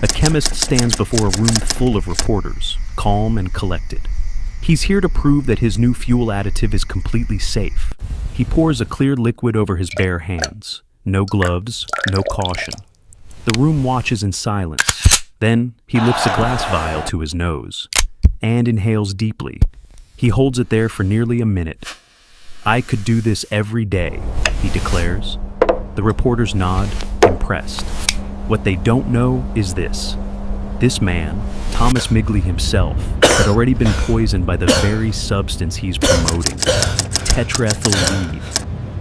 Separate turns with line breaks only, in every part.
A chemist stands before a room full of reporters, calm and collected. He's here to prove that his new fuel additive is completely safe. He pours a clear liquid over his bare hands. No gloves, no caution. The room watches in silence. Then he lifts a glass vial to his nose and inhales deeply. He holds it there for nearly a minute. "I could do this every day," he declares. The reporters nod, impressed. What they don't know is this. This man, Thomas Midgley himself, had already been poisoned by the very substance he's promoting, tetraethyl.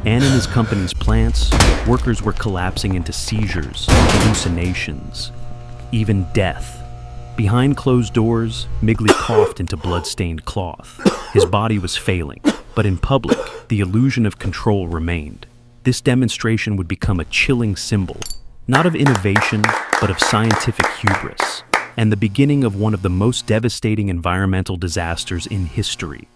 And in his company's plants, workers were collapsing into seizures, hallucinations, even death. Behind closed doors, Midgley coughed into blood-stained cloth. His body was failing, but in public, the illusion of control remained. This demonstration would become a chilling symbol, not of innovation, but of scientific hubris, and the beginning of one of the most devastating environmental disasters in history.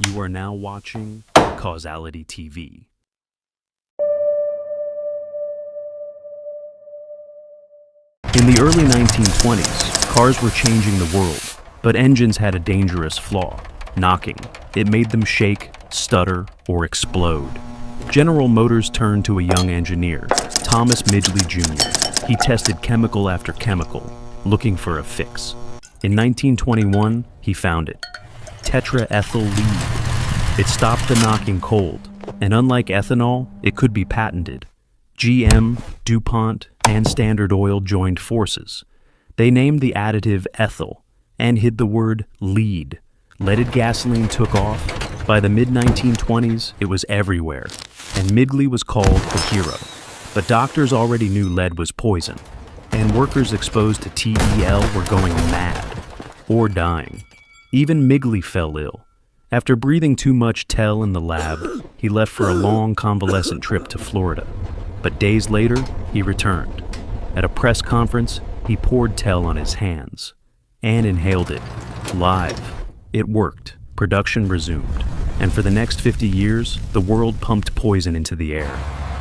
You are now watching Causality TV. In the early 1920s, cars were changing the world, but engines had a dangerous flaw: knocking. It made them shake, stutter, or explode. General Motors turned to a young engineer, Thomas Midgley Jr. He tested chemical after chemical, looking for a fix. In 1921, he found it: tetraethyl. It stopped the knocking cold, and unlike ethanol, it could be patented. GM, DuPont, and Standard Oil joined forces. They named the additive ethyl and hid the word lead. Leaded gasoline took off. By the mid-1920s, it was everywhere, and Midgley was called a hero. But doctors already knew lead was poison, and workers exposed to TEL were going mad, or dying. Even Midgley fell ill. After breathing too much TEL in the lab, he left for a long convalescent trip to Florida. But days later, he returned. At a press conference, he poured TEL on his hands and inhaled it, live. It worked. Production resumed. And for the next 50 years, the world pumped poison into the air.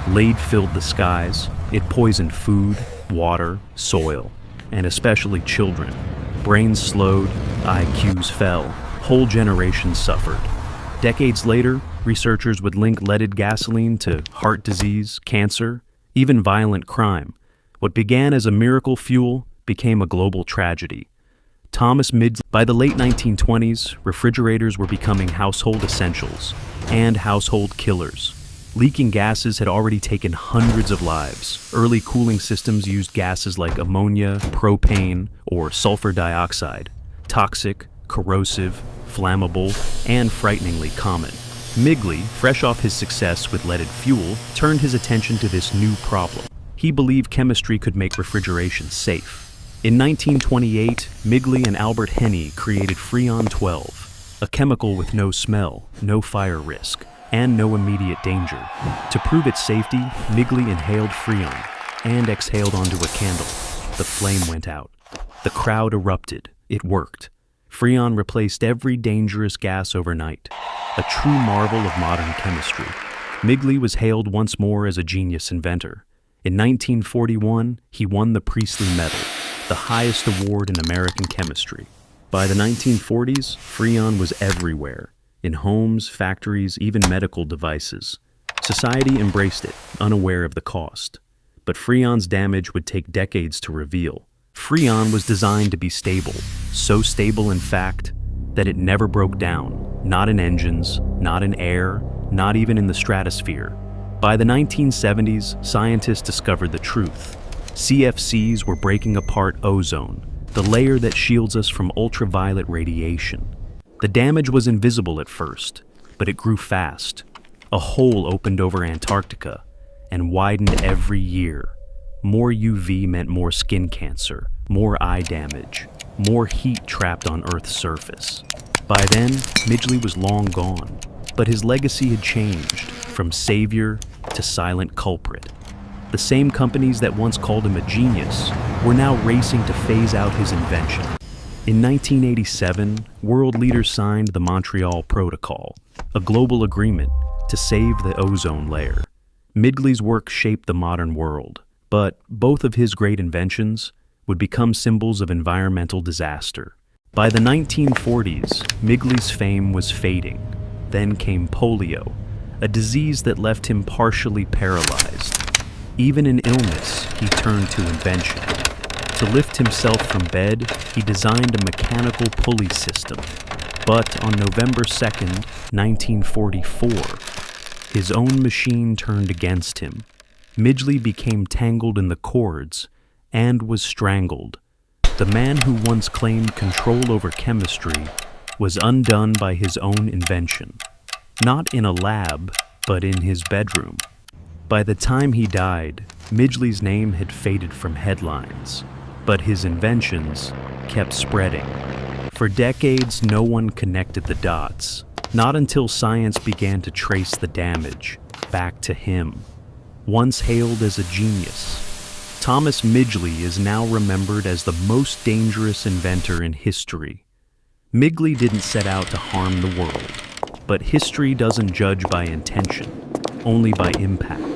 Lead filled the skies. It poisoned food, water, soil, and especially children. Brains slowed, IQs fell. Whole generations suffered. Decades later, researchers would link leaded gasoline to heart disease, cancer, even violent crime. What began as a miracle fuel became a global tragedy. Thomas Midgley. By the late 1920s, refrigerators were becoming household essentials and household killers. Leaking gases had already taken hundreds of lives. Early cooling systems used gases like ammonia, propane, or sulfur dioxide. Toxic, corrosive, flammable, and frighteningly common. Midgley, fresh off his success with leaded fuel, turned his attention to this new problem. He believed chemistry could make refrigeration safe. In 1928, Midgley and Albert Henny created Freon 12, a chemical with no smell, no fire risk, and no immediate danger. To prove its safety, Midgley inhaled Freon and exhaled onto a candle. The flame went out. The crowd erupted. It worked. Freon replaced every dangerous gas overnight. A true marvel of modern chemistry. Midgley was hailed once more as a genius inventor. In 1941, he won the Priestley Medal, the highest award in American chemistry. By the 1940s, Freon was everywhere, in homes, factories, even medical devices. Society embraced it, unaware of the cost. But Freon's damage would take decades to reveal. Freon was designed to be stable, so stable in fact that it never broke down, not in engines, not in air, not even in the stratosphere. By the 1970s, scientists discovered the truth. CFCs were breaking apart ozone, the layer that shields us from ultraviolet radiation. The damage was invisible at first, but it grew fast. A hole opened over Antarctica and widened every year. More UV meant more skin cancer, more eye damage, more heat trapped on Earth's surface. By then, Midgley was long gone, but his legacy had changed, from savior to silent culprit. The same companies that once called him a genius were now racing to phase out his invention. In 1987, world leaders signed the Montreal Protocol, a global agreement to save the ozone layer. Midgley's work shaped the modern world, But both of his great inventions would become symbols of environmental disaster. By the 1940s, Midgley's fame was fading. Then came polio, a disease that left him partially paralyzed. Even in illness, he turned to invention. To lift himself from bed, he designed a mechanical pulley system. But on November 2nd, 1944, his own machine turned against him. Midgley became tangled in the cords and was strangled. The man who once claimed control over chemistry was undone by his own invention. Not in a lab, but in his bedroom. By the time he died, Midgley's name had faded from headlines, but his inventions kept spreading. For decades, no one connected the dots, not until science began to trace the damage back to him. Once hailed as a genius, Thomas Midgley is now remembered as the most dangerous inventor in history. Midgley didn't set out to harm the world, but history doesn't judge by intention, only by impact.